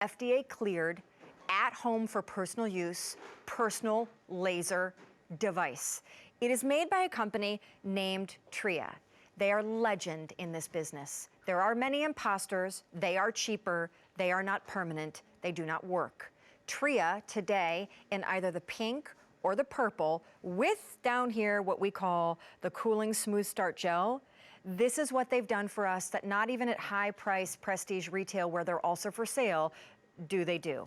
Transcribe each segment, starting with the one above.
FDA cleared, at home for personal use, personal laser device. It is made by a company named Tria. They are legend in this business. There are many imposters. They are cheaper. They are not permanent. They do not work. Tria today in either the pink or the purple with down here what we call the cooling smooth start gel. This is what they've done for us that not even at high price prestige retail where they're also for sale do they do.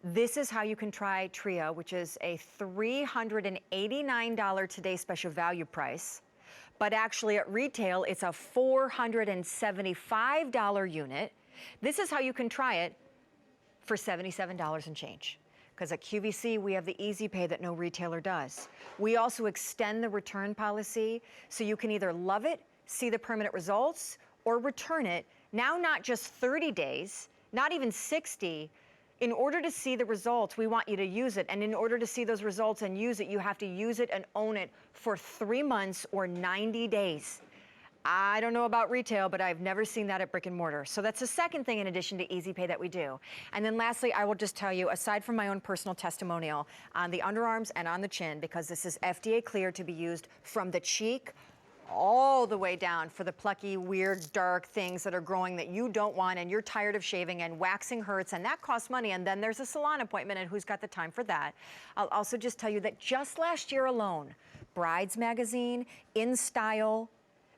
This is how you can try Tria, which is a $389 today special value price. But actually at retail, it's a $475 unit. This is how you can try it for $77 and change. Because at QVC, we have the easy pay that no retailer does. We also extend the return policy so you can either love it, see the permanent results, or return it. Now, not just 30 days, not even 60. In order to see the results, we want you to use it. And in order to see those results and use it, you have to use it and own it for 3 months or 90 days. I don't know about retail, but I've never seen that at brick and mortar. So that's the second thing in addition to easy pay that we do. And then lastly, I will just tell you, aside from my own personal testimonial on the underarms and on the chin, because this is FDA cleared to be used from the cheek all the way down for the plucky, weird, dark things that are growing that you don't want and you're tired of shaving and waxing hurts and that costs money and then there's a salon appointment and who's got the time for that. I'll also just tell you that just last year alone, Brides Magazine, In Style,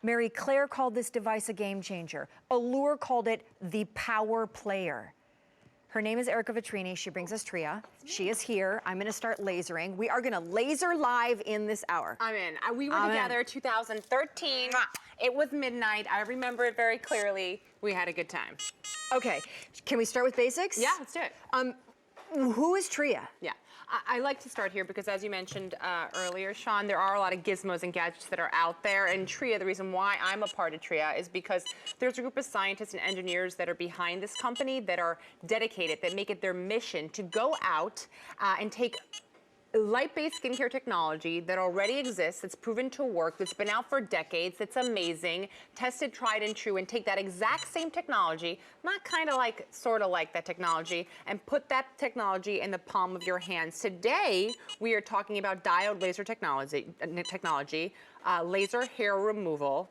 Mary Claire called this device a game changer. Allure called it the power player. Her name is Erica Vitrini. She brings us Tria. She is here. I'm going to start lasering. We are going to laser live in this hour. I'm in. We were together 2013. It was midnight. I remember it very clearly. We had a good time. Okay. Can we start with basics? Yeah, let's do it. Who is Tria? Yeah. I like to start here because, as you mentioned earlier, Shawn, there are a lot of gizmos and gadgets that are out there. And Tria, the reason why I'm a part of Tria is because there's a group of scientists and engineers that are behind this company that are dedicated, that make it their mission to go out and take light-based skincare technology that already exists, that's proven to work, that's been out for decades, that's amazing, tested, tried, and true, and take that exact same technology, not kind of like, sort of like that technology, and put that technology in the palm of your hands. Today, we are talking about diode laser technology, laser hair removal.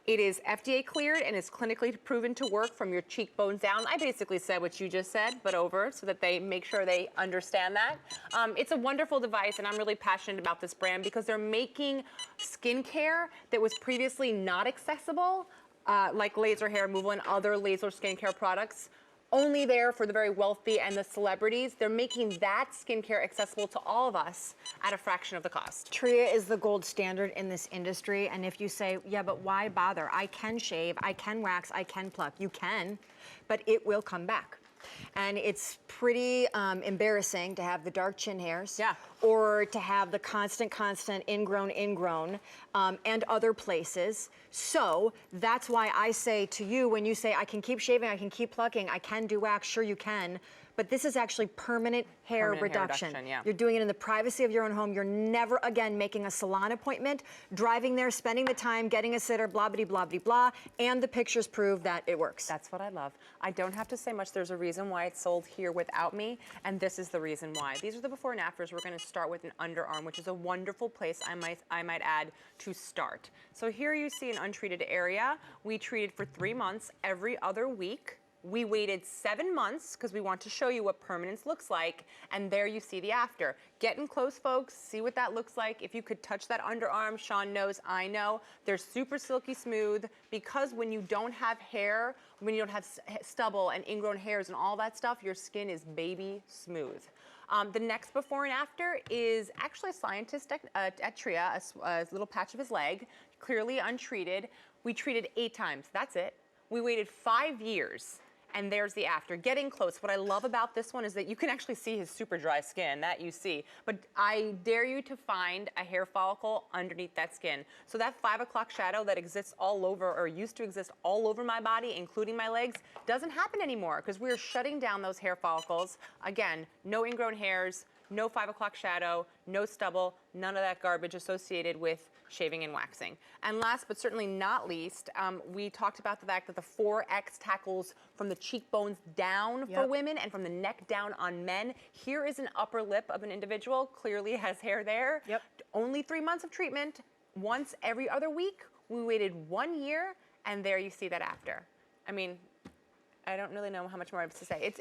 It is FDA cleared and is clinically proven to work from your cheekbones down. I basically said what you just said, but over, so that they make sure they understand that. It's a wonderful device, and I'm really passionate about this brand because they're making skincare that was previously not accessible, like laser hair removal and other laser skincare products, only there for the very wealthy and the celebrities. They're making that skincare accessible to all of us at a fraction of the cost. Tria is the gold standard in this industry, and if you say, yeah, but why bother? I can shave, I can wax, I can pluck. You can, but it will come back. And it's pretty embarrassing to have the dark chin hairs, or to have the constant ingrown, and other places. So that's why I say to you, when you say, I can keep shaving, I can keep plucking, I can do wax, sure you can, but this is actually permanent hair reduction. You're doing it in the privacy of your own home. You're never again making a salon appointment, driving there, spending the time, getting a sitter, blah, blah, blah, blah, blah, and the pictures prove that it works. That's what I love. I don't have to say much. There's a reason why it's sold here without me, and this is the reason why. These are the before and afters. We're going to start with an underarm, which is a wonderful place, I might add, to start. So here you see an untreated area. We treated for 3 months every other week. We waited 7 months because we want to show you what permanence looks like, and there you see the after. Get in close, folks, see what that looks like. If you could touch that underarm, Shawn knows, I know. They're super silky smooth because when you don't have hair, when you don't have stubble and ingrown hairs and all that stuff, your skin is baby smooth. The next before and after is actually a scientist at Tria, a little patch of his leg, clearly untreated. We treated 8 times, that's it. We waited 5 years. And there's the after. Getting close. What I love about this one is that you can actually see his super dry skin, that you see. But I dare you to find a hair follicle underneath that skin. So that 5 o'clock shadow that exists all over, or used to exist all over my body, including my legs, doesn't happen anymore because we're shutting down those hair follicles. Again, no ingrown hairs, no 5 o'clock shadow, no stubble, none of that garbage associated with shaving and waxing. And last but certainly not least, we talked about the fact that the 4X tackles from the cheekbones down for women and from the neck down on men. Here is an upper lip of an individual, clearly has hair there. Only 3 months of treatment, once every other week. We waited 1 year, and there you see that after. I mean, I don't really know how much more I have to say.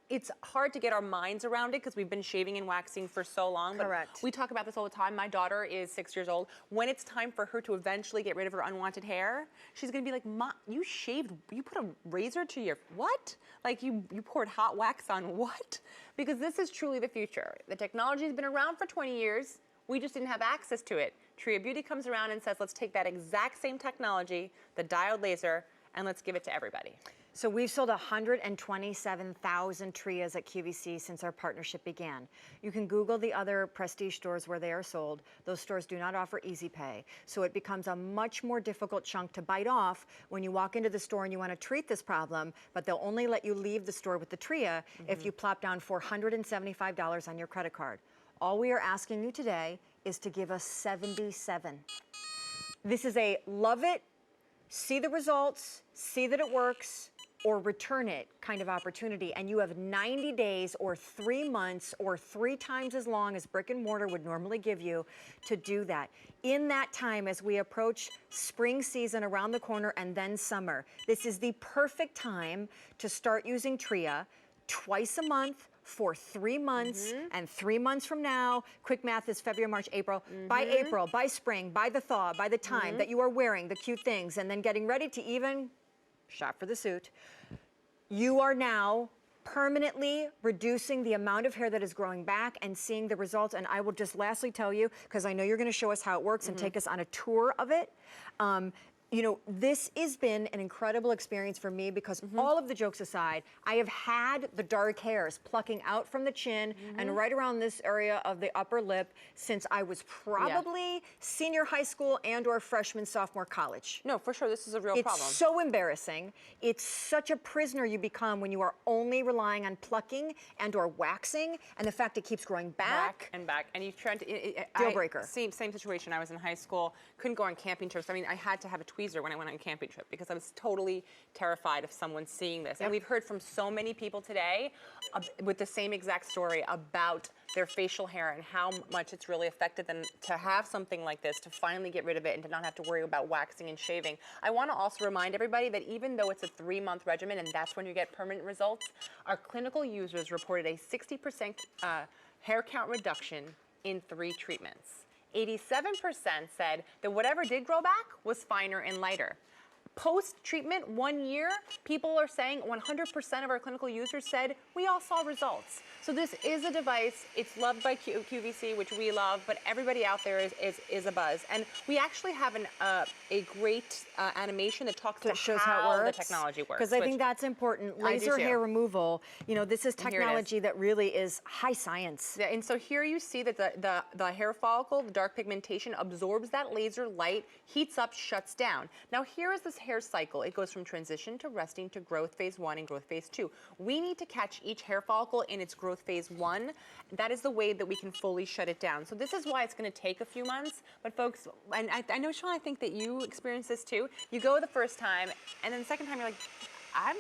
It's hard to get our minds around it because we've been shaving and waxing for so long. Correct. But we talk about this all the time. My daughter is 6 years old. When it's time for her to eventually get rid of her unwanted hair, she's gonna be like, "Mom, you shaved, you put a razor to your, what? Like you poured hot wax on what?" Because this is truly the future. The technology has been around for 20 years. We just didn't have access to it. Tria Beauty comes around and says, let's take that exact same technology, the diode laser, and let's give it to everybody. So we've sold 127,000 Trias at QVC since our partnership began. You can Google the other prestige stores where they are sold. Those stores do not offer easy pay. So it becomes a much more difficult chunk to bite off when you walk into the store and you want to treat this problem, but they'll only let you leave the store with the Tria if you plop down $475 on your credit card. All we are asking you today is to give us 77. This is a love it, see the results, see that it works, or return it kind of opportunity. And you have 90 days or 3 months or 3 times as long as brick and mortar would normally give you to do that. In that time, as we approach spring season around the corner and then summer, this is the perfect time to start using Tria twice a month for 3 months, and 3 months from now, quick math is February, March, April. By April, by spring, by the thaw, by the time that you are wearing the cute things and then getting ready to even shop for the suit, you are now permanently reducing the amount of hair that is growing back and seeing the results. And I will just lastly tell you, because I know you're going to show us how it works and take us on a tour of it. You know, this has been an incredible experience for me because all of the jokes aside, I have had the dark hairs plucking out from the chin and right around this area of the upper lip since I was probably senior high school and or freshman, sophomore college. No, for sure, this is a real problem. It's so embarrassing. It's such a prisoner you become when you are only relying on plucking and or waxing, and the fact it keeps growing back. And back, and you tried to, Deal breaker. Same situation, I was in high school, couldn't go on camping trips. I mean, I had to have a tweezer when I went on a camping trip because I was totally terrified of someone seeing this. And we've heard from so many people today with the same exact story about their facial hair and how much it's really affected them to have something like this, to finally get rid of it and to not have to worry about waxing and shaving. I want to also remind everybody that even though it's a 3-month regimen and that's when you get permanent results, our clinical users reported a 60% hair count reduction in 3 treatments. 87% said that whatever did grow back was finer and lighter. Post-treatment, 1 year, people are saying 100% of our clinical users said we all saw results. So this is a device. It's loved by QVC, which we love, but everybody out there is a buzz. And we actually have a great animation that talks about shows how it works, the technology works. Because I think that's important. Laser hair removal, you know, this is technology that really is high science. Yeah, and so here you see that the hair follicle, the dark pigmentation, absorbs that laser light, heats up, shuts down. Now here is this hair cycle. It goes from transition to resting to growth phase 1 and growth phase 2. We need to catch each hair follicle in its growth phase 1. That is the way that we can fully shut it down. So this is why it's going to take a few months. But folks, and I know, Shawn, I think that you experienced this too. You go the first time, and then the second time you're like, I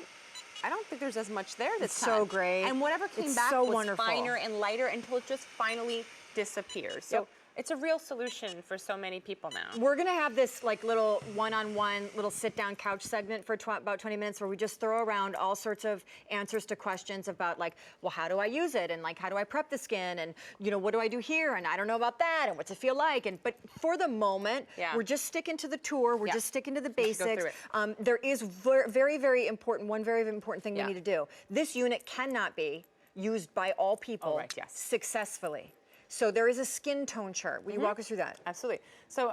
don't think there's as much there this time. So great. And whatever came back so was wonderful. finer and lighter until it just finally disappears. So it's a real solution for so many people now. We're gonna have this like little one-on-one, little sit-down couch segment for about 20 minutes where we just throw around all sorts of answers to questions about like, well, how do I use it? And like, how do I prep the skin? And you know, what do I do here? And I don't know about that. And what's it feel like? And but for the moment, we're just sticking to the tour. We're just sticking to the basics. There is very, very important, one very important thing we need to do. This unit cannot be used by all people successfully. So there is a skin tone chart. Will you walk us through that? Absolutely. So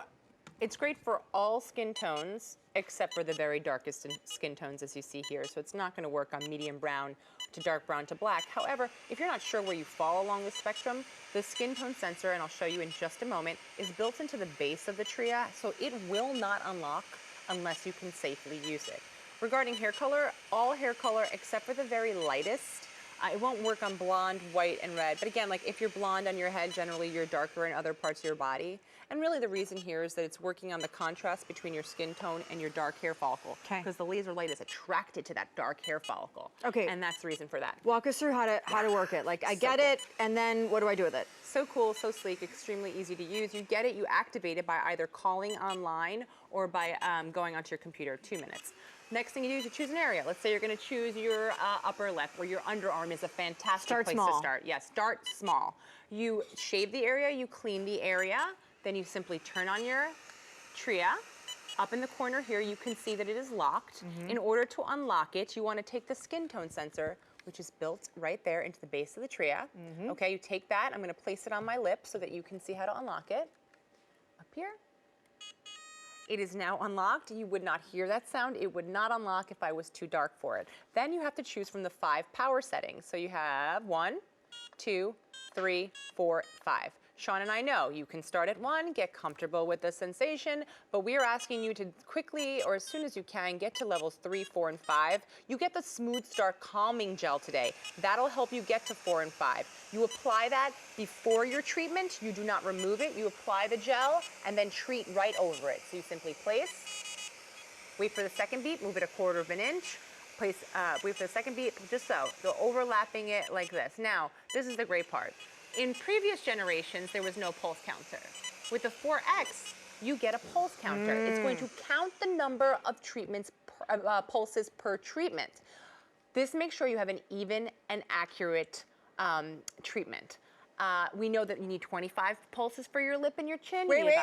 it's great for all skin tones except for the very darkest skin tones as you see here. So it's not going to work on medium brown to dark brown to black. However, if you're not sure where you fall along the spectrum, the skin tone sensor, and I'll show you in just a moment, is built into the base of the Tria, so it will not unlock unless you can safely use it. Regarding hair color, all hair color except for the very lightest It won't work on blonde, white, and red. But again, like if you're blonde on your head, generally you're darker in other parts of your body. And really the reason here is that it's working on the contrast between your skin tone and your dark hair follicle. Okay. Because the laser light is attracted to that dark hair follicle. Okay. And that's the reason for that. Walk us through how to work it. Like I get it, and then what do I do with it? So cool, so sleek, extremely easy to use. You get it, you activate it by either calling online or by going onto your computer, 2 minutes. Next thing you do is you choose an area. Let's say you're gonna choose your upper lip, or your underarm is a fantastic place to start. Yes, start small. You shave the area, you clean the area, then you simply turn on your Tria. Up in the corner here, you can see that it is locked. In order to unlock it, you wanna take the skin tone sensor, which is built right there into the base of the Tria. Okay, you take that, I'm gonna place it on my lip so that you can see how to unlock it. Up here. It is now unlocked. You would not hear that sound. It would not unlock if I was too dark for it. Then you have to choose from the 5 power settings. So you have 1, 2, 3, 4, 5. Shawn and I know you can start at 1, get comfortable with the sensation, but we are asking you to quickly, or as soon as you can, get to levels 3, 4, and 5. You get the Smooth Start Calming Gel today. That'll help you get to 4 and 5. You apply that before your treatment. You do not remove it. You apply the gel and then treat right over it. So you simply place, wait for the second beat, move it 1/4 of an inch, place, wait for the second beat, just so. So overlapping it like this. Now, this is the great part. In previous generations, there was no pulse counter. With the 4X, you get a pulse counter. It's going to count the number of treatments, pulses per treatment. This makes sure you have an even and accurate treatment. We know that you need 25 pulses for your lip and your chin. Wait.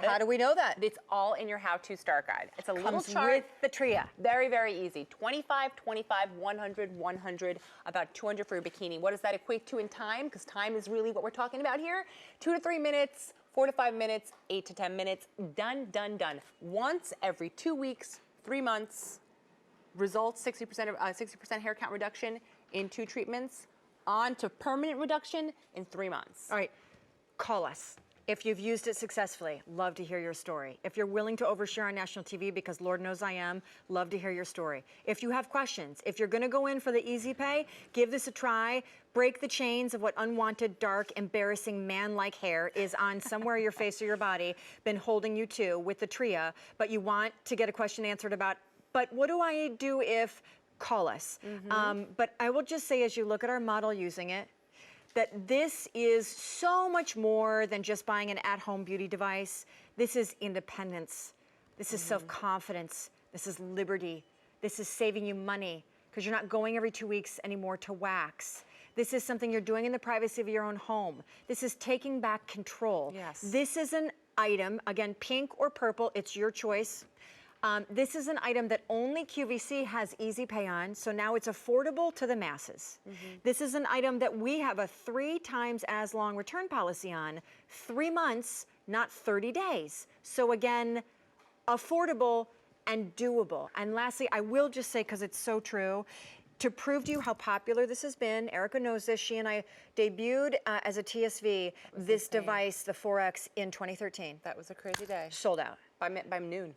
How do we know that? It's all in your how-to start guide. It's a little Comes chart. with the Tria. Very, very easy. 25, 25, 100, 100, about 200 for your bikini. What does that equate to in time? Because time is really what we're talking about here. 2 to 3 minutes, 4 to 5 minutes, 8 to 10 minutes. Done, done, done. Once every 2 weeks, 3 months. Results, 60% hair count reduction in 2 treatments. On to permanent reduction in 3 months. All right, call us. If you've used it successfully, love to hear your story. If you're willing to overshare on national TV, because Lord knows I am, love to hear your story. If you have questions, if you're gonna go in for the easy pay, give this a try. Break the chains of what unwanted, dark, embarrassing man-like hair is on somewhere your face or your body been holding you to with the Tria, but you want to get a question answered about, but what do I do if, call us. But I will just say, as you look at our model using it, that this is so much more than just buying an at-home beauty device. This is independence. This is self-confidence. This is liberty. This is saving you money because you're not going every 2 weeks anymore to wax. This is something you're doing in the privacy of your own home. This is taking back control. Yes. This is an item, again, pink or purple, it's your choice. This is an item that only QVC has easy pay on, so now it's affordable to the masses. This is an item that we have a 3 times as long return policy on, 3 months, not 30 days. So again, affordable and doable. And lastly, I will just say, because it's so true, to prove to you how popular this has been, Erica knows this, she and I debuted as a TSV this device, the 4X, in 2013. That was a crazy day. Sold out. By noon.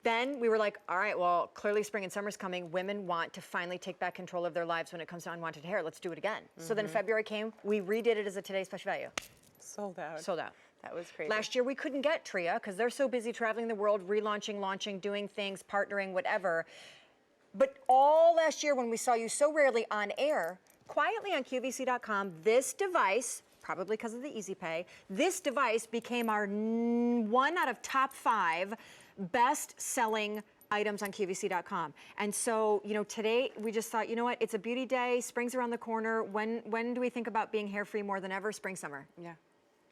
Then we were like, all right, well, clearly spring and summer's coming. Women want to finally take back control of their lives when it comes to unwanted hair. Let's do it again. So then February came, we redid it as a Today's Special Value. Sold out. Sold out. That was crazy. Last year we couldn't get Tria because they're so busy traveling the world, relaunching, launching, doing things, partnering, whatever. But all last year when we saw you so rarely on air, quietly on QVC.com, this device, probably because of the easy pay, this device became our 1 out of top 5 best-selling items on QVC.com. And so, you know, today we just thought, you know what, it's a beauty day, spring's around the corner. When do we think about being hair-free more than ever? Spring, summer. Yeah.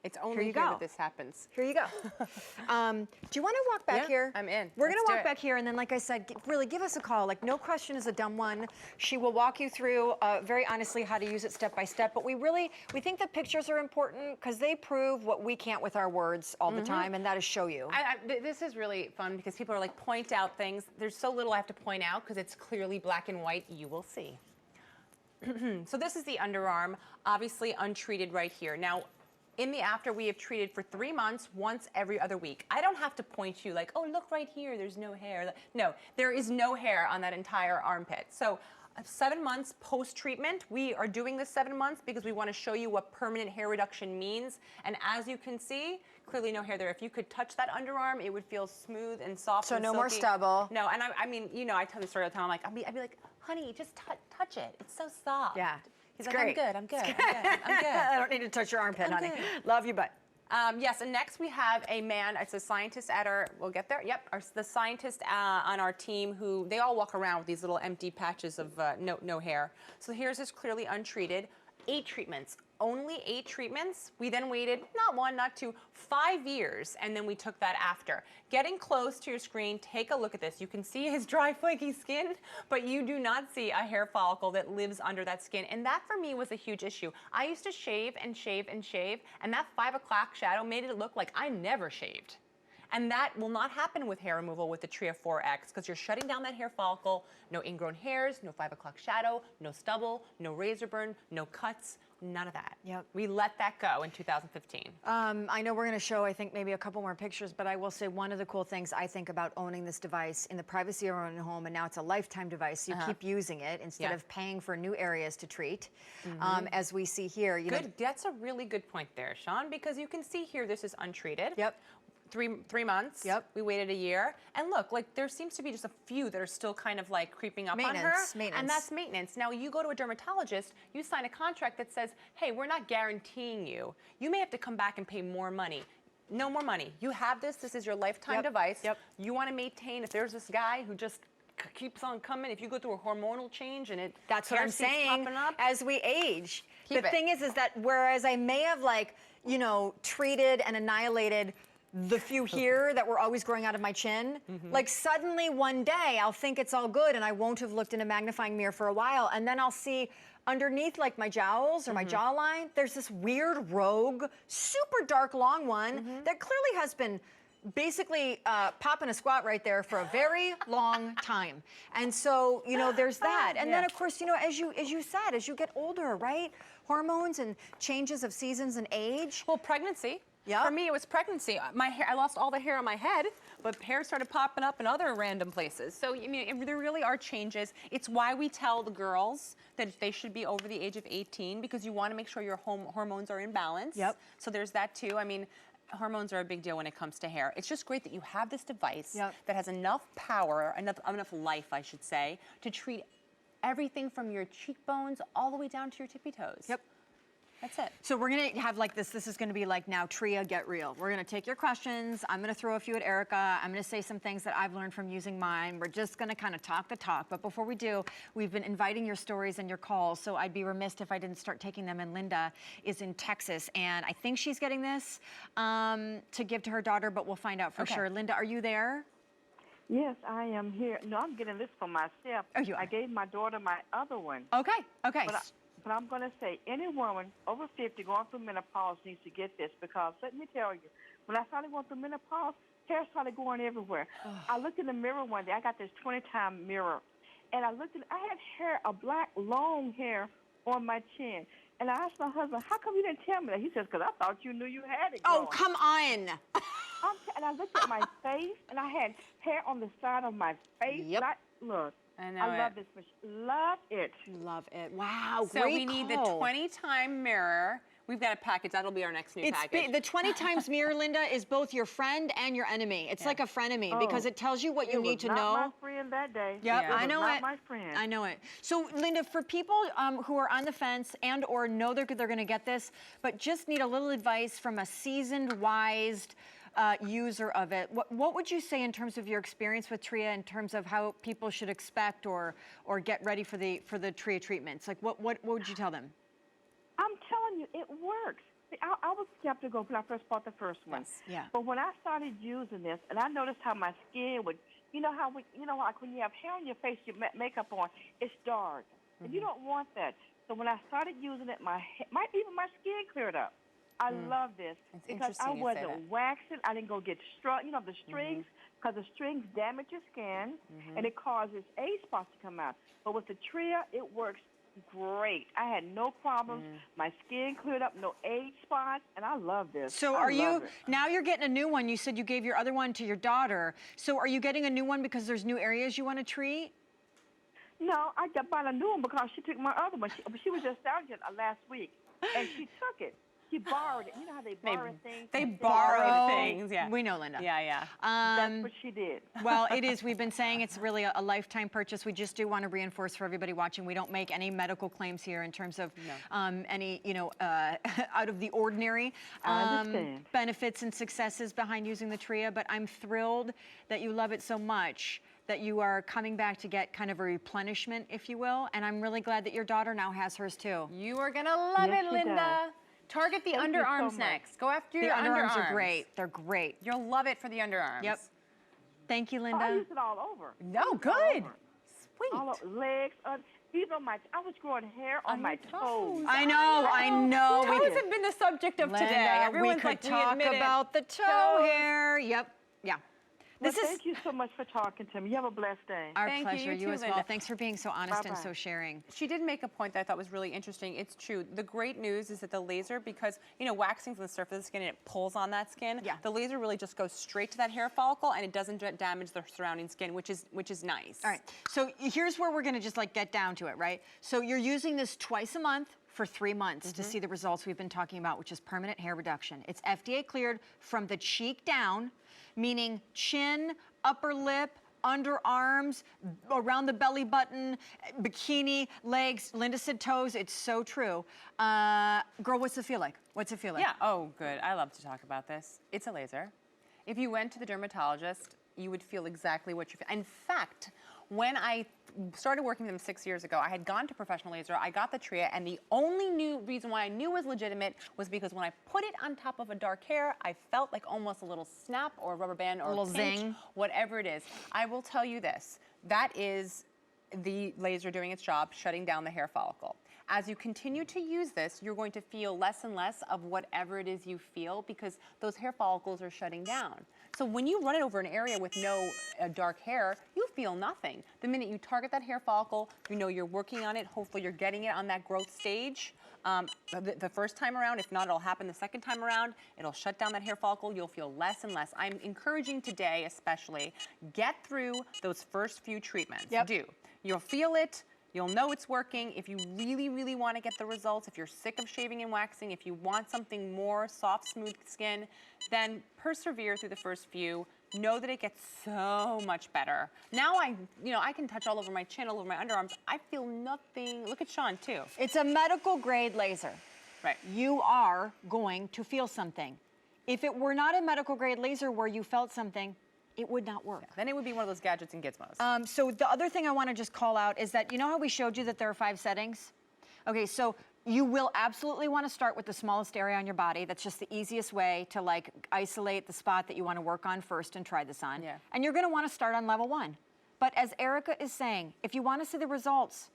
It's only here that this happens. Here you go. Do you want to walk back here? I'm in. We're going to walk back here, and then, like I said, really give us a call. Like, no question is a dumb one. She will walk you through, very honestly, how to use it step by step. But we think the pictures are important because they prove what we can't with our words all the time, and that is show you. This is really fun because people are like, point out things. There's so little I have to point out because it's clearly black and white. You will see. So this is the underarm, obviously untreated right here. Now, in the after, we have treated for 3 months, once every other week. I don't have to point you like, oh, look right here, there's no hair. No, there is no hair on that entire armpit. So 7 months post-treatment. We are doing this 7 months because we want to show you what permanent hair reduction means. And as you can see, clearly no hair there. If you could touch that underarm, it would feel smooth and soft. So and no silky. more stubble. No, and I mean, you know, I tell the story all the time. I'm like, I'd be like, honey, just touch it. It's so soft. Yeah. He's It's like, great. I'm good. I'm good. I don't need to touch your armpit, honey. good. Love you, but. Yes, and next we have a man, it's a scientist at our, we'll get there, yep, the scientist on our team who, they all walk around with these little empty patches of no hair. So here's this clearly untreated, 8 treatments, only 8 treatments. We then waited, not 1, not 2, 5 years, and then we took that after. Getting close to your screen, take a look at this. You can see his dry, flaky skin, but you do not see a hair follicle that lives under that skin. And that for me was a huge issue. I used to shave and shave and shave, and that 5 o'clock shadow made it look like I never shaved. And that will not happen with hair removal with the Tria 4X because you're shutting down that hair follicle, no ingrown hairs, no 5 o'clock shadow, no stubble, no razor burn, no cuts, none of that. Yep. We let that go in 2015. I know we're going to show, I think, maybe a couple more pictures, but I will say one of the cool things I think about owning this device in the privacy of our own home, and now it's a lifetime device. You keep using it instead of paying for new areas to treat. As we see here, you know. That's a really good point there, Shawn, because you can see here this is untreated. Yep. 3 months. Yep. We waited a year. And look, like there seems to be just a few that are still kind of like creeping up on her. Maintenance. And that's maintenance. Now you go to a dermatologist, you sign a contract that says, hey, we're not guaranteeing you. You may have to come back and pay more money. No more money. You have this is your lifetime device. Yep. You want to maintain, if there's this guy who just keeps on coming, if you go through a hormonal change and that's what I'm saying. Up, as we age, the Keep it. thing is that whereas I may have treated and annihilated the few here that were always growing out of my chin, like suddenly one day I'll think it's all good and I won't have looked in a magnifying mirror for a while, and then I'll see underneath like my jowls or my jawline, there's this weird rogue, super dark long one that clearly has been basically popping a squat right there for a very long time. And so, you know, there's that. And then of course, you know, as you said, as you get older, right? Hormones and changes of seasons and age. Well, pregnancy. Yeah. For me, it was pregnancy. My hair, I lost all the hair on my head, but hair started popping up in other random places. So, I mean, there really are changes. It's why we tell the girls that they should be over the age of 18 because you want to make sure your hormones are in balance. Yep. So there's that too. I mean, hormones are a big deal when it comes to hair. It's just great that you have this device that has enough power, enough life, I should say, to treat everything from your cheekbones all the way down to your tippy toes. Yep. That's it. So we're gonna have like this is gonna be like now Tria Get Real. We're gonna take your questions. I'm gonna throw a few at Erica. I'm gonna say some things that I've learned from using mine. We're just gonna kind of talk the talk. But before we do, we've been inviting your stories and your calls. So I'd be remiss if I didn't start taking them. And Linda is in Texas. And I think she's getting this to give to her daughter, but we'll find out for sure. Linda, are you there? Yes, I am here. No, I'm getting this for myself. Oh, you are. I gave my daughter my other one. Okay, okay. But I'm going to say any woman over 50 going through menopause needs to get this because let me tell you, when I started going through menopause, hair started going everywhere. I looked in the mirror one day. I got this 20-time mirror, and I had hair, a black, long hair on my chin. And I asked my husband, how come you didn't tell me that? He says, because I thought you knew you had it Oh, going. come on. And I looked at my face, and I had hair on the side of my face. Yep. Look. I know I love this machine. Love it. Love it. Wow, So great we need the call. 20-time mirror. We've got a package. That'll be our next new package. The 20 times mirror, Linda, is both your friend and your enemy. It's like a frenemy because it tells you what you need to know. It was not my friend that day. Yep, Yeah. I know not it. my friend. I know it. So, Linda, for people who are on the fence and or know they're going to get this, but just need a little advice from a seasoned, wise user of it, what would you say in terms of your experience with Tria, in terms of how people should expect or get ready for the Tria treatments? Like, what would you tell them? I'm telling you, it works. See, I was skeptical when I first bought the first one. Yes, yeah. But when I started using this, and I noticed how my skin would, like when you have hair on your face, your makeup on, it's dark, and you don't want that. So when I started using it, even my skin cleared up. I love this It's because I interesting you say that. wasn't waxing. I didn't go get the strings, because the strings damage your skin, and it causes age spots to come out. But with the Tria, it works great. I had no problems. My skin cleared up, no age spots, and I love this. So now you're getting a new one. You said you gave your other one to your daughter. So are you getting a new one because there's new areas you want to treat? No, I got bought a new one because she took my other one. She was just out here last week, and she took it. She borrowed it. You know how they borrow things? They borrow things, yeah. We know, Linda. Yeah, yeah. That's what she did. Well, it is. We've been saying it's really a lifetime purchase. We just do want to reinforce for everybody watching, we don't make any medical claims here in terms of any, out of the ordinary I understand. benefits and successes behind using the Tria. But I'm thrilled that you love it so much that you are coming back to get kind of a replenishment, if you will. And I'm really glad that your daughter now has hers too. You are going to love Yes, it, she Linda. does. Target the Thank you so underarms much. next. Go after The your underarms are great. They're great. You'll love it for the underarms. Yep. Thank you, Oh, I Linda. use it all over. No, All good. over. Sweet. All over, legs, even on I was growing hair on my toes. I know. Toes have been the subject of Linda, today. Everyone's we could like, talk we admit about it. the toe hair. Yep. Yeah. Well, This is thank you so much for talking to me. You have a blessed day. our Thank you. pleasure. You too, as well. Linda. Thanks for being so honest and Bye-bye. so sharing. She did make a point that I thought was really interesting. It's true. The great news is that the laser, because waxing's on the surface of the skin and it pulls on that skin. Yeah. The laser really just goes straight to that hair follicle and it doesn't damage the surrounding skin, which is nice. All right. So here's where we're going to just get down to it, right? So you're using this twice a month for 3 months to see the results we've been talking about, which is permanent hair reduction. It's FDA cleared from the cheek down, meaning chin, upper lip, underarms, around the belly button, bikini, legs. Linda said toes. It's so true. Girl, what's it feel like? What's it feel like? Yeah, oh, good. I love to talk about this. It's a laser. If you went to the dermatologist, you would feel exactly what you feel. In fact, when I started working with them 6 years ago, I had gone to professional laser, I got the Tria, and the only reason why I knew it was legitimate was because when I put it on top of a dark hair, I felt like almost a little snap or a rubber band or a little pinch, zing. whatever it is. I will tell you this, that is the laser doing its job, shutting down the hair follicle. As you continue to use this, you're going to feel less and less of whatever it is you feel because those hair follicles are shutting down. So when you run it over an area with no dark hair, you feel nothing. The minute you target that hair follicle, you know you're working on it. Hopefully you're getting it on that growth stage. The first time around, if not, it'll happen the second time around. It'll shut down that hair follicle. You'll feel less and less. I'm encouraging today, especially, get through those first few treatments. Yep. Do. You'll feel it. You'll know it's working. If you really, really want to get the results, if you're sick of shaving and waxing, if you want something more soft, smooth skin, then persevere through the first few. Know that it gets so much better. Now I can touch all over my chin, all over my underarms. I feel nothing. Look at Shawn too. It's a medical grade laser. Right. You are going to feel something. If it were not a medical grade laser where you felt something, it would not work. Then it would be one of those gadgets and gizmos. So the other thing I want to just call out is that, you know how we showed you that there are 5 settings? Okay, so you will absolutely want to start with the smallest area on your body. That's just the easiest way to isolate the spot that you want to work on first and try this on. Yeah. And you're going to want to start on level 1. But as Erica is saying, if you want to see the results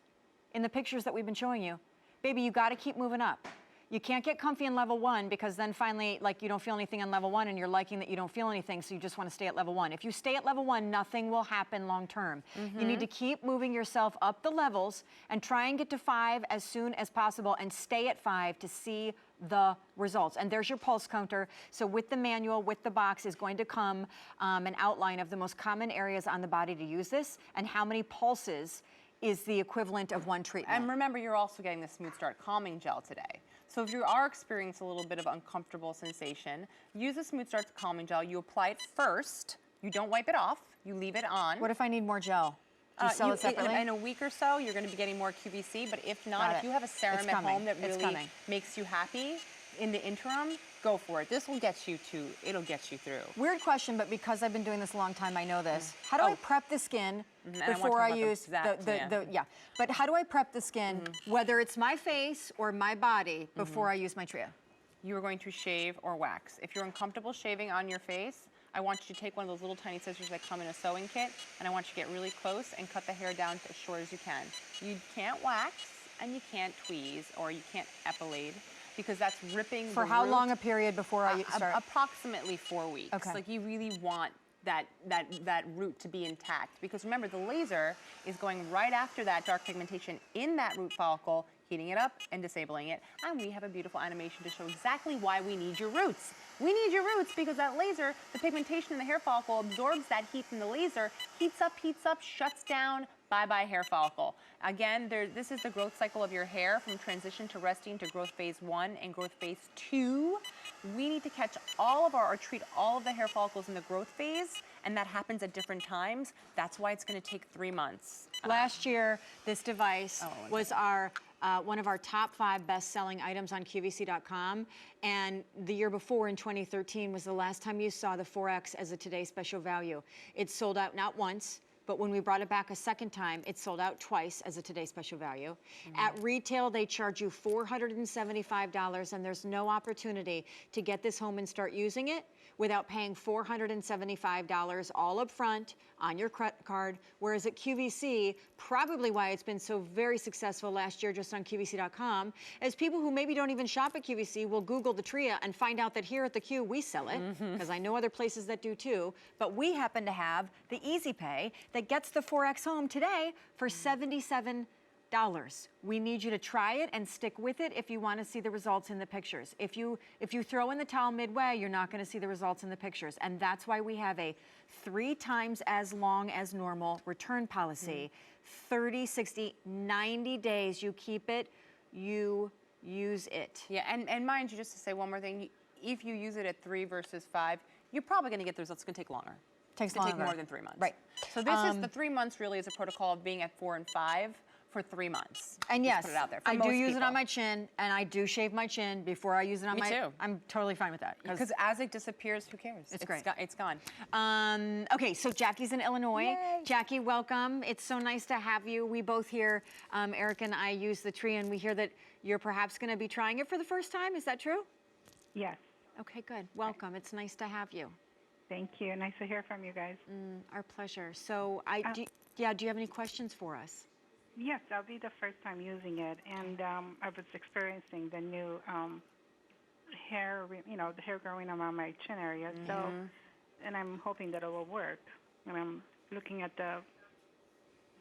in the pictures that we've been showing you, baby, you got to keep moving up. You can't get comfy in level 1 because then finally, you don't feel anything on level 1 and you're liking that you don't feel anything, so you just want to stay at level 1. If you stay at level 1, nothing will happen long term. You need to keep moving yourself up the levels and try and get to 5 as soon as possible and stay at 5 to see the results. And there's your pulse counter. So with the manual, with the box is going to come an outline of the most common areas on the body to use this and how many pulses is the equivalent of 1 treatment. And remember, you're also getting the Smooth Start Calming Gel today. So if you are experiencing a little bit of uncomfortable sensation, use the Smooth Start Calming Gel. You apply it first. You don't wipe it off. You leave it on. What if I need more gel? Do you sell it separately? In a week or so, you're going to be getting more QVC. But if not, if you have a serum It's at coming. home that It's really coming. makes you happy, in the interim, go for it. This will get you it'll get you through. Weird question, but because I've been doing this a long time, I know this. How do I prep the skin And I wanna before talk I about the use exact- yeah? But how do I prep the skin, whether it's my face or my body, before I use my Tria? You are going to shave or wax. If you're uncomfortable shaving on your face, I want you to take one of those little tiny scissors that come in a sewing kit, and I want you to get really close and cut the hair down to as short as you can. You can't wax, and you can't tweeze, or you can't epilate, because that's ripping For the how root. long a period before I start? Approximately 4 weeks. Okay. You really want that root to be intact, because remember, the laser is going right after that dark pigmentation in that root follicle, heating it up and disabling it. And we have a beautiful animation to show exactly why we need your roots. We need your roots because that laser, the pigmentation in the hair follicle absorbs that heat from the laser, heats up, shuts down, bye-bye hair follicle. Again, this is the growth cycle of your hair from transition to resting to growth phase 1 and growth phase 2. We need to catch all of or treat all of the hair follicles in the growth phase, and that happens at different times. That's why it's going to take 3 months. Last year, this device was our one of our top 5 best-selling items on QVC.com, and the year before, in 2013, was the last time you saw the 4X as a Today Special Value. It sold out not once, but when we brought it back a second time, it sold out twice as a Today Special Value. At retail, they charge you $475, and there's no opportunity to get this home and start using it without paying $475 all up front on your credit card, whereas at QVC, probably why it's been so very successful last year just on QVC.com, is people who maybe don't even shop at QVC will Google the Tria and find out that here at the Q, we sell it, because I know other places that do too, but we happen to have the Easy Pay that gets the 4X home today for $77. We need you to try it and stick with it if you want to see the results in the pictures. If you throw in the towel midway, you're not going to see the results in the pictures. And that's why we have a 3 times as long as normal return policy. 30, 60, 90 days you keep it, you use it. Yeah, and mind you, just to say one more thing, if you use it at 3 versus 5, you're probably going to get the results. It's going to take longer. Takes longer. longer. Take more than 3 months. Right. So this is the 3 months really is a protocol of being at 4 and 5 for 3 months. And Just yes, put it out there. I do use it on my chin, and I do shave my chin before I use it on Me my. too. I'm totally fine with that. Because as it disappears, who cares? It's great. It's gone. Okay, so Jackie's in Illinois. Yay. Jackie, welcome. It's so nice to have you. We both here, Eric and I use the Tria, and we hear that you're perhaps going to be trying it for the first time. Is that true? Yes. Okay, good. Welcome. It's nice to have you. Thank you. Nice to hear from you guys. Our pleasure. So, do you have any questions for us? Yes, I'll be the first time using it, and I was experiencing the new hair, the hair growing around my chin area. So, and I'm hoping that it will work. And I'm looking at the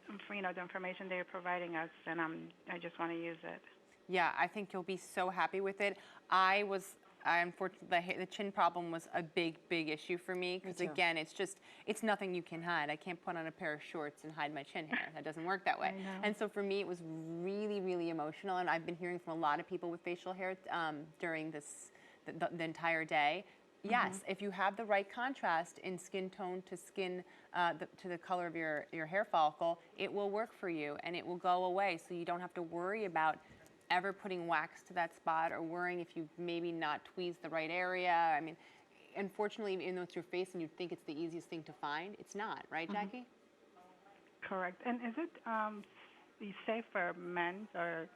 information they're providing us, and I just want to use it. Yeah, I think you'll be so happy with it. Unfortunately, the chin problem was a big issue for me because again, it's nothing you can hide. I can't put on a pair of shorts and hide my chin hair. That doesn't work that way. And so for me, it was really emotional. And I've been hearing from a lot of people with facial hair during the entire day. Yes, if you have the right contrast in skin tone to skin to the color of your hair follicle, it will work for you and it will go away. So you don't have to worry about ever putting wax to that spot or worrying if you maybe not tweezed the right area. I mean, unfortunately, even though it's your face and you'd think it's the easiest thing to find, it's not, right, Jackie? Correct. And is it safe for men or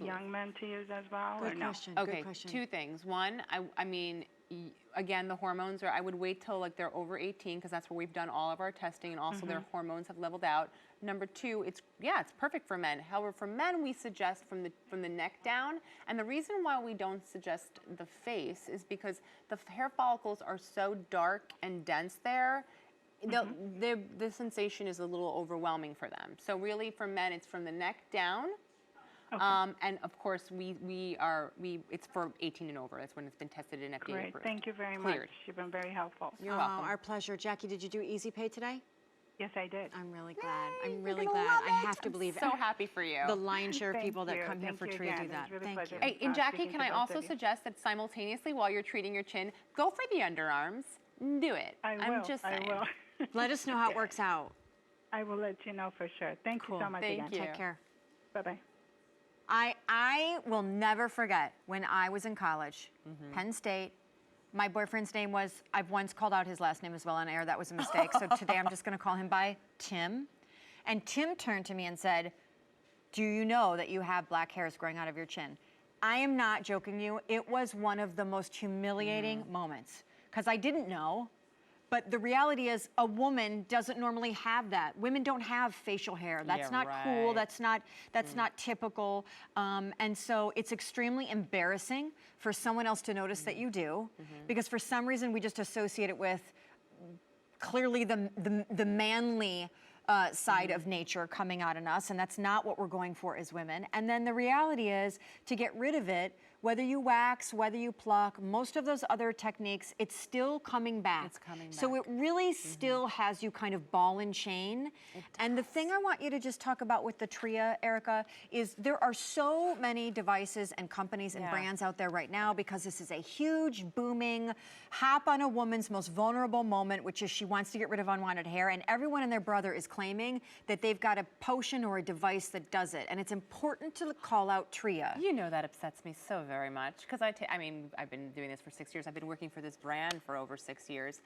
young men to use as well? Good or no? question. Okay, Good question. 2 things. One, I mean, again, the hormones I would wait till like they're over 18 because that's where we've done all of our testing and also their hormones have leveled out. Number 2, it's perfect for men. However, for men, we suggest from the neck down. And the reason why we don't suggest the face is because the hair follicles are so dark and dense there. The sensation is a little overwhelming for them. So really, for men, it's from the neck down. Okay. And of course, it's for 18 and over. That's when it's been tested and FDA Great. approved. Thank you very Cleared. much. You've been very helpful. You're welcome. Our pleasure. Jackie, did you do Easy Pay today? Yes, I did. I'm really glad. Yay, I'm really you're gonna glad. love I it. have to believe I'm so happy for you. the lion's share of Thank people that you. come here Thank for you Tria do again. It that. was really Thank pleasure. you. Hey, and Jackie, speaking can to I both also of you. suggest that simultaneously while you're treating your chin, go for the underarms. Do it. I will. I'm just saying. I will. Let us know how it works out. I will let you know for sure. Thank Cool. you so much Thank again. you. Take care. Bye-bye. I will never forget when I was in college, Penn State. My boyfriend's name was, I've once called out his last name as well on air. That was a mistake. So today I'm just going to call him by Tim. And Tim turned to me and said, do you know that you have black hairs growing out of your chin? I am not joking you. It was one of the most humiliating moments because I didn't know. But the reality is a woman doesn't normally have that. Women don't have facial hair. That's not cool. right. That's not typical. And so it's extremely embarrassing for someone else to notice that you do because for some reason we just associate it with clearly the manly side of nature coming out in us, and that's not what we're going for as women. And then the reality is, to get rid of it, whether you wax, whether you pluck, most of those other techniques, it's still coming back. It's coming back. So it really still has you kind of ball and chain. And the thing I want you to just talk about with the Tria, Erica, is there are so many devices and companies and brands out there right now because this is a huge, booming, hop on a woman's most vulnerable moment, which is she wants to get rid of unwanted hair, and everyone and their brother is claiming that they've got a potion or a device that does it. And it's important to call out Tria. You know that upsets me so very much because I mean, I've been doing this for 6 years. I've been working for this brand for over 6 years.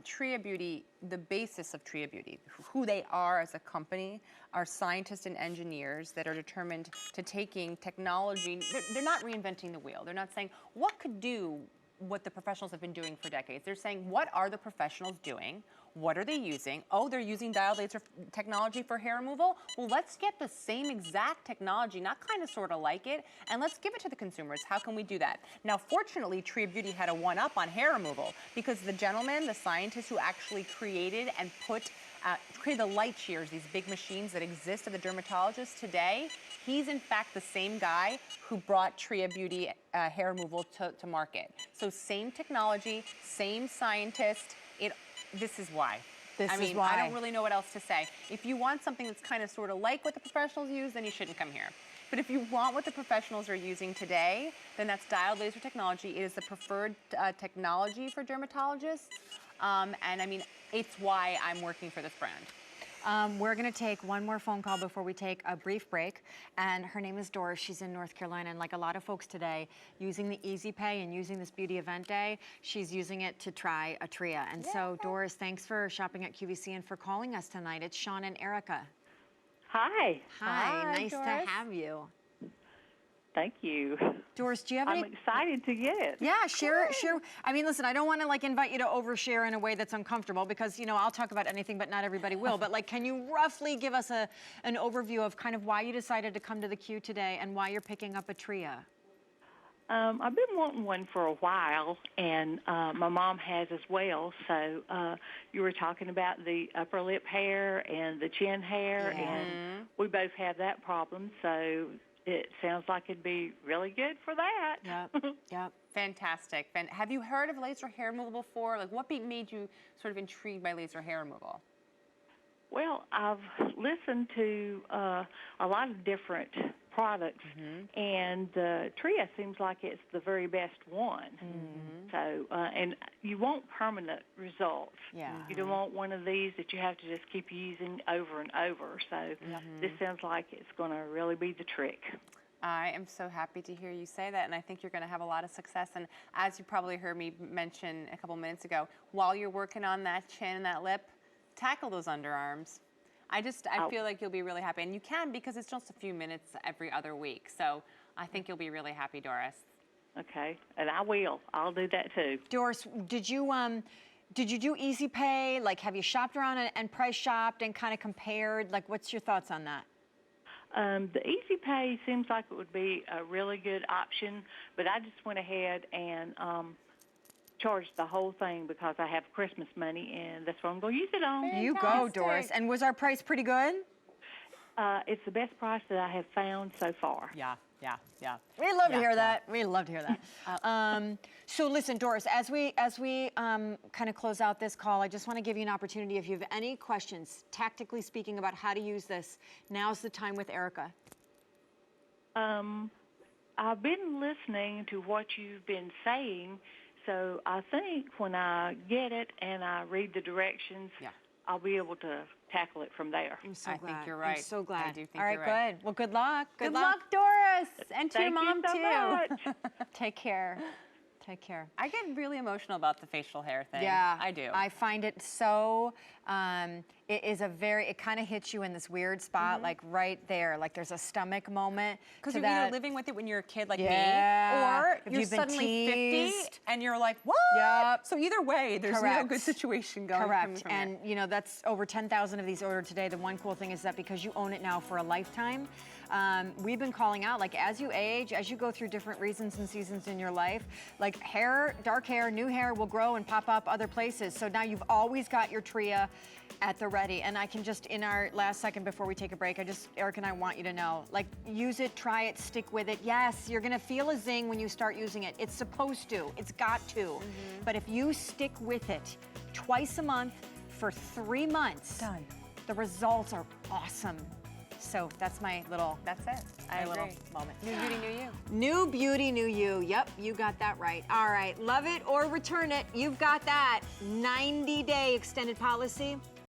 Tria Beauty, the basis of Tria Beauty, who they are as a company, are scientists and engineers that are determined to taking technology. They're not reinventing the wheel. They're not saying what could do what the professionals have been doing for decades. They're saying, what are the professionals doing? What are they using? Oh, they're using diode laser technology for hair removal? Well, let's get the same exact technology, not kind of sort of like it, and let's give it to the consumers. How can we do that? Now, fortunately, Tria Beauty had a one-up on hair removal because the gentleman, the scientist who actually created and created the light shears, these big machines that exist at the dermatologist today, he's in fact the same guy who brought Tria Beauty hair removal to market. So same technology, same scientist. This is why. I mean, I don't really know what else to say. If you want something that's kind of sort of like what the professionals use, then you shouldn't come here. But if you want what the professionals are using today, then that's diode laser technology. It is the preferred technology for dermatologists. And I mean, it's why I'm working for this brand. We're going to take one more phone call before we take a brief break. And her name is Doris. She's in North Carolina. And like a lot of folks today, using the Easy Pay and using this beauty event day, she's using it to try a Tria. And so, Doris, thanks for shopping at QVC and for calling us tonight. It's Shawn and Erica. Hi. Hi, nice Doris. to have you. Thank you. Doris, do you have any? I'm excited to get it. Yeah, share. I mean, listen, I don't want to like invite you to overshare in a way that's uncomfortable because, you know, I'll talk about anything, but not everybody will. But like, can you roughly give us an overview of kind of why you decided to come to the Q today and why you're picking up a Tria? I've been wanting one for a while, and my mom has as well. So you were talking about the upper lip hair and the chin hair, and we both have that problem. So it sounds like it'd be really good for that. Yep. Fantastic. Have you heard of laser hair removal before? Like, what made you sort of intrigued by laser hair removal? Well, I've listened to a lot of different products, and Tria seems like it's the very best one. So, and you want permanent results. You don't want one of these that you have to just keep using over and over. So this sounds like it's going to really be the trick. I am so happy to hear you say that, and I think you're going to have a lot of success. And as you probably heard me mention a couple minutes ago, while you're working on that chin and that lip, tackle those underarms. I feel like you'll be really happy. And you can because it's just a few minutes every other week. So I think you'll be really happy, Doris. Okay, and I will. I'll do that too. Doris, did you do Easy Pay? Like, have you shopped around and price shopped and kind of compared? Like, what's your thoughts on that? The Easy Pay seems like it would be a really good option, but I just went ahead and charged the whole thing because I have Christmas money, and that's what I'm going to use it on. You go, Doris. And was our price pretty good? It's the best price that I have found so far. Yeah. We love to hear that. We love to hear that. So listen, Doris, as we kind of close out this call, I just want to give you an opportunity. If you have any questions, tactically speaking, about how to use this, now's the time with Erica. I've been listening to what you've been saying, so I think when I get it and I read the directions, I'll be able to tackle it from there. I'm so glad. I think you're right. I'm so glad. I do think All right, you're right. good. Well, good luck. Good luck, Doris, and to your Thank mom you so too. much. Take care. Take care. I get really emotional about the facial hair thing. Yeah, I do. I find it so, it kind of hits you in this weird spot, like right there, like there's a stomach moment. Because you're that. either living with it when you're a kid like Yeah. me, or If you're you've been suddenly 50 teased. and you're like, what? Yep. So either way, there's no Correct. good situation going Correct. from And, you know, that's over 10,000 of these ordered today. The one cool thing is that because you own it now for a lifetime, We've been calling out, like, as you age, as you go through different reasons and seasons in your life, like hair, dark hair, new hair will grow and pop up other places. So now you've always got your Tria at the ready. And I can just, in our last second before we take a break, Eric and I want you to know, like, use it, try it, stick with it. Yes, you're gonna feel a zing when you start using it. It's supposed to, it's got to. But if you stick with it twice a month for 3 months, Done. the results are awesome. So that's my little, That's it. I my little agree. moment. New beauty, new you. New beauty, new you. Yep, you got that right. All right, love it or return it. You've got that 90-day extended policy.